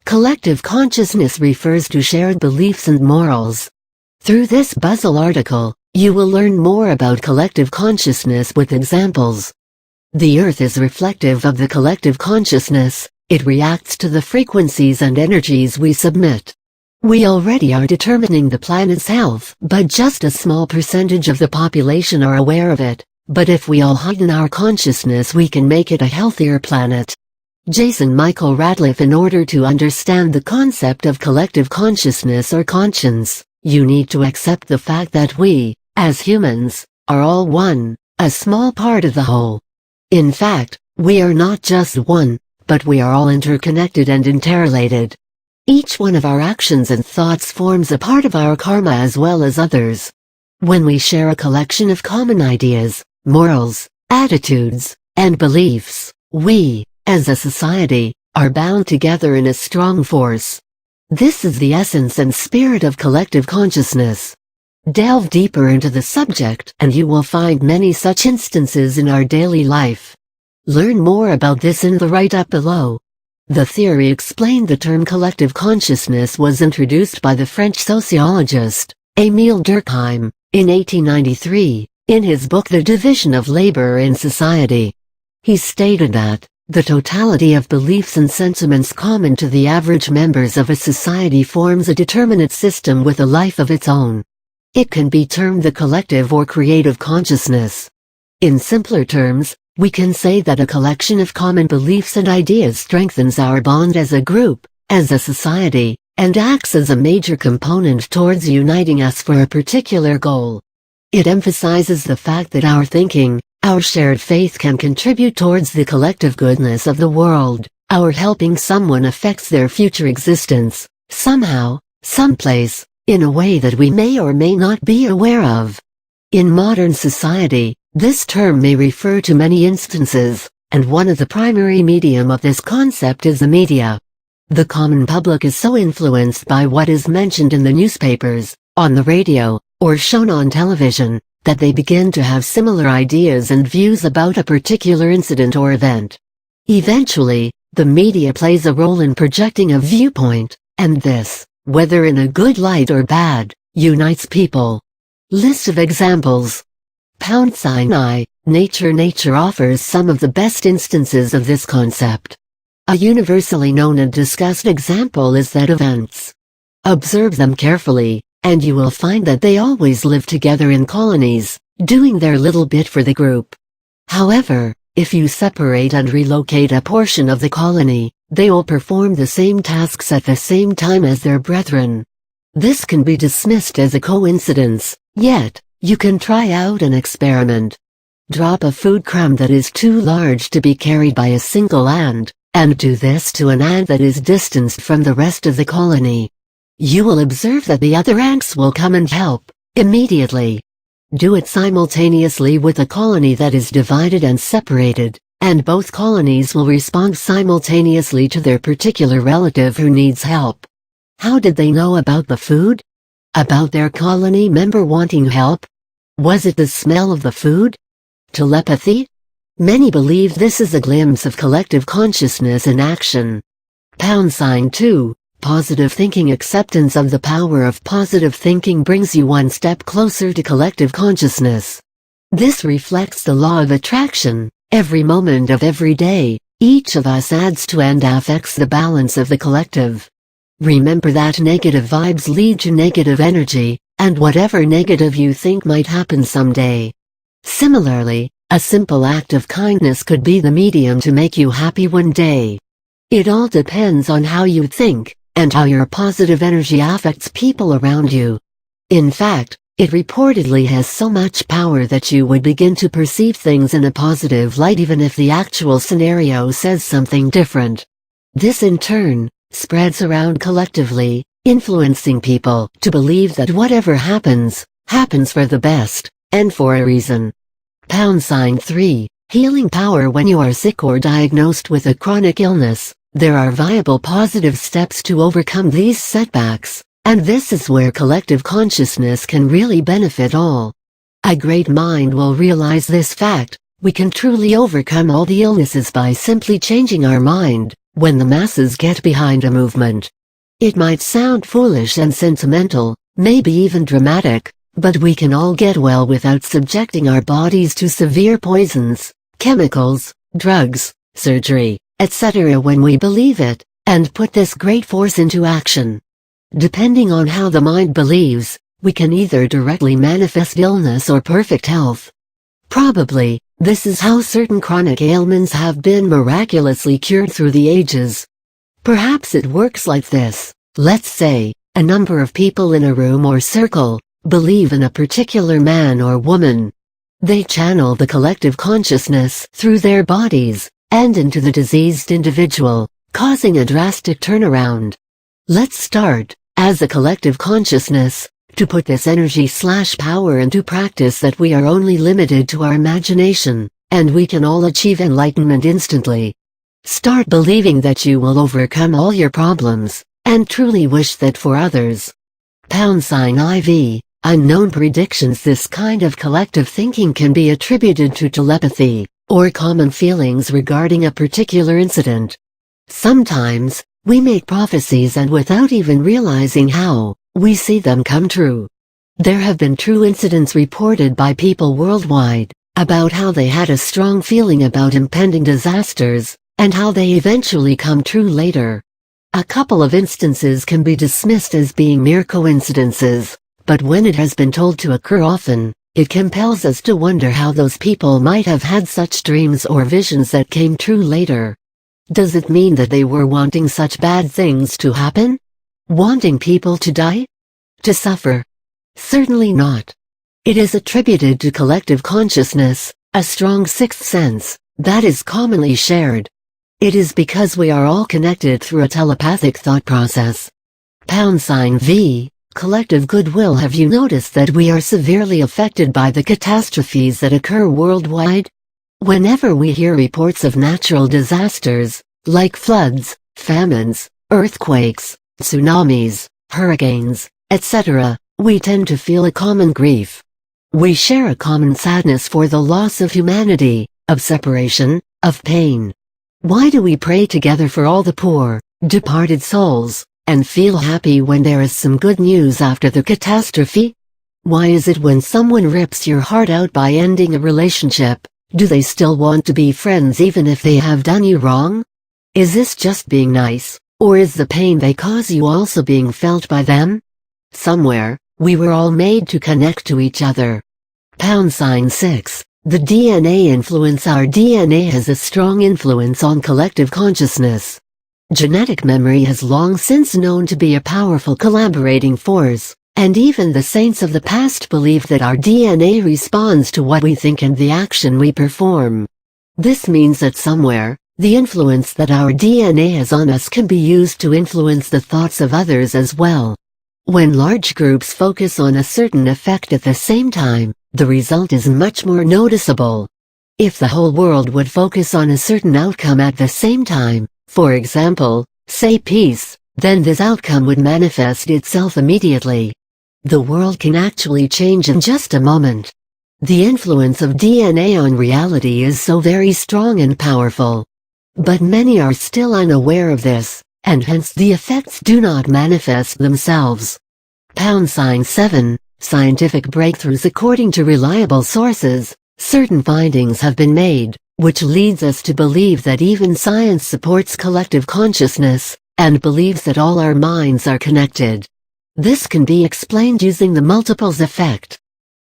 Collective consciousness refers to shared beliefs and morals. Through this Buzzle article, you will learn more about collective consciousness with examples. The Earth is reflective of the collective consciousness. It reacts to the frequencies and energies we submit. We already are determining the planet's health, but just a small percentage of the population are aware of it. But if we all heighten our consciousness, we can make it a healthier planet. Jason Michael Ratliff. In order to understand the concept of collective consciousness or conscience, you need to accept the fact that we, as humans, are all one, a small part of the whole. In fact, we are not just one, but we are all interconnected and interrelated. Each one of our actions and thoughts forms a part of our karma as well as others. When we share a collection of common ideas, morals, attitudes, and beliefs, we, as a society, are bound together in a strong force. This is the essence and spirit of collective consciousness. Delve deeper into the subject and you will find many such instances in our daily life. Learn more about this in the write-up below. The theory explained. The term collective consciousness was introduced by the French sociologist, Émile Durkheim, in 1893, in his book The Division of Labor in Society. He stated that the totality of beliefs and sentiments common to the average members of a society forms a determinate system with a life of its own. It can be termed the collective or creative consciousness. In simpler terms, we can say that a collection of common beliefs and ideas strengthens our bond as a group, as a society, and acts as a major component towards uniting us for a particular goal. It emphasizes the fact that our thinking, our shared faith can contribute towards the collective goodness of the world. Our helping someone affects their future existence, somehow, someplace, in a way that we may or may not be aware of. In modern society, this term may refer to many instances, and one of the primary medium of this concept is the media. The common public is so influenced by what is mentioned in the newspapers, on the radio, or shown on television, that they begin to have similar ideas and views about a particular incident or event. Eventually, the media plays a role in projecting a viewpoint, and this, whether in a good light or bad, unites people. List of examples. #I. Nature offers some of the best instances of this concept. A universally known and discussed example is that of ants. Observe them carefully, and you will find that they always live together in colonies, doing their little bit for the group. However, if you separate and relocate a portion of the colony, they will perform the same tasks at the same time as their brethren. This can be dismissed as a coincidence, yet, you can try out an experiment. Drop a food crumb that is too large to be carried by a single ant, and do this to an ant that is distanced from the rest of the colony. You will observe that the other ants will come and help, immediately. Do it simultaneously with a colony that is divided and separated, and both colonies will respond simultaneously to their particular relative who needs help. How did they know about the food? About their colony member wanting help? Was it the smell of the food? Telepathy? Many believe this is a glimpse of collective consciousness in action. #2. Positive thinking. Acceptance of the power of positive thinking brings you one step closer to collective consciousness. This reflects the law of attraction. Every moment of every day, each of us adds to and affects the balance of the collective. Remember that negative vibes lead to negative energy, and whatever negative you think might happen someday. Similarly, a simple act of kindness could be the medium to make you happy one day. It all depends on how you think, and how your positive energy affects people around you. In fact, it reportedly has so much power that you would begin to perceive things in a positive light even if the actual scenario says something different. This in turn, spreads around collectively, influencing people to believe that whatever happens, happens for the best, and for a reason. #3. Healing power. When you are sick or diagnosed with a chronic illness, there are viable positive steps to overcome these setbacks, and this is where collective consciousness can really benefit all. A great mind will realize this fact. We can truly overcome all the illnesses by simply changing our mind, When the masses get behind a movement, it might sound foolish and sentimental, maybe even dramatic, but we can all get well without subjecting our bodies to severe poisons, chemicals, drugs, surgery, etc. when we believe it, and put this great force into action. Depending on how the mind believes, we can either directly manifest illness or perfect health. Probably, this is how certain chronic ailments have been miraculously cured through the ages. Perhaps it works like this. Let's say, a number of people in a room or circle believe in a particular man or woman. They channel the collective consciousness through their bodies and into the diseased individual, causing a drastic turnaround. Let's start, as a collective consciousness, to put this energy/power into practice that we are only limited to our imagination, and we can all achieve enlightenment instantly. Start believing that you will overcome all your problems, and truly wish that for others. #IV, unknown predictions. This kind of collective thinking can be attributed to telepathy, or common feelings regarding a particular incident. Sometimes, we make prophecies and without even realizing how, we see them come true. There have been true incidents reported by people worldwide, about how they had a strong feeling about impending disasters, and how they eventually come true later. A couple of instances can be dismissed as being mere coincidences, but when it has been told to occur often, it compels us to wonder how those people might have had such dreams or visions that came true later. Does it mean that they were wanting such bad things to happen? Wanting people to die? To suffer? Certainly not. It is attributed to collective consciousness, a strong sixth sense, that is commonly shared. It is because we are all connected through a telepathic thought process. #V, collective goodwill. Have you noticed that we are severely affected by the catastrophes that occur worldwide? Whenever we hear reports of natural disasters, like floods, famines, earthquakes, tsunamis, hurricanes, etc., we tend to feel a common grief. We share a common sadness for the loss of humanity, of separation, of pain. Why do we pray together for all the poor, departed souls, and feel happy when there is some good news after the catastrophe? Why is it when someone rips your heart out by ending a relationship, do they still want to be friends even if they have done you wrong? Is this just being nice? Or is the pain they cause you also being felt by them? Somewhere, we were all made to connect to each other. #6. The DNA influence. Our DNA has a strong influence on collective consciousness. Genetic memory has long since known to be a powerful collaborating force, and even the saints of the past believe that our DNA responds to what we think and the action we perform. This means that somewhere, the influence that our DNA has on us can be used to influence the thoughts of others as well. When large groups focus on a certain effect at the same time, the result is much more noticeable. If the whole world would focus on a certain outcome at the same time, for example, say peace, then this outcome would manifest itself immediately. The world can actually change in just a moment. The influence of DNA on reality is so very strong and powerful. But many are still unaware of this, and hence the effects do not manifest themselves. #7, scientific breakthroughs. According to reliable sources, certain findings have been made, which leads us to believe that even science supports collective consciousness, and believes that all our minds are connected. This can be explained using the multiples effect.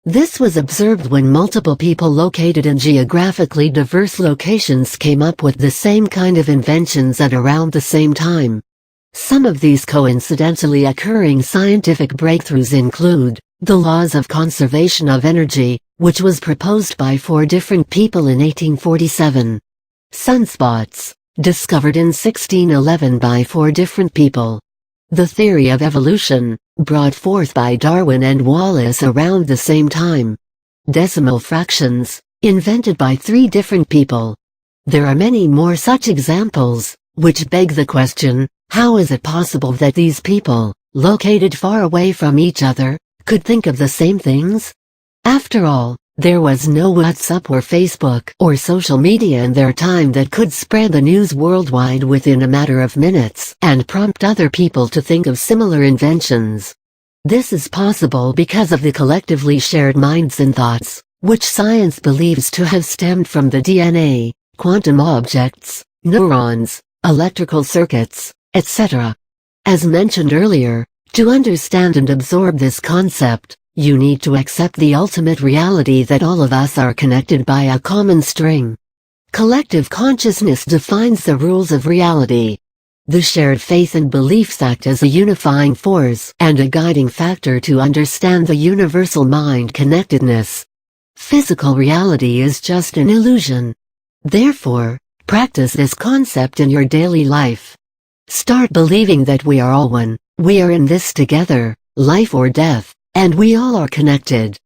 This was observed when multiple people located in geographically diverse locations came up with the same kind of inventions at around the same time. Some of these coincidentally occurring scientific breakthroughs include the laws of conservation of energy, which was proposed by 4 different people in 1847. Sunspots, discovered in 1611 by 4 different people. The theory of evolution, brought forth by Darwin and Wallace around the same time. Decimal fractions, invented by 3 different people. There are many more such examples, which beg the question, how is it possible that these people, located far away from each other, could think of the same things? After all, There was no WhatsApp or Facebook or social media in their time that could spread the news worldwide within a matter of minutes and prompt other people to think of similar inventions. This is possible because of the collectively shared minds and thoughts, which science believes to have stemmed from the DNA, quantum objects, neurons, electrical circuits, etc. As mentioned earlier, to understand and absorb this concept, you need to accept the ultimate reality that all of us are connected by a common string. Collective consciousness defines the rules of reality. The shared faith and beliefs act as a unifying force and a guiding factor to understand the universal mind connectedness. Physical reality is just an illusion. Therefore, practice this concept in your daily life. Start believing that we are all one, we are in this together, life or death, and we all are connected.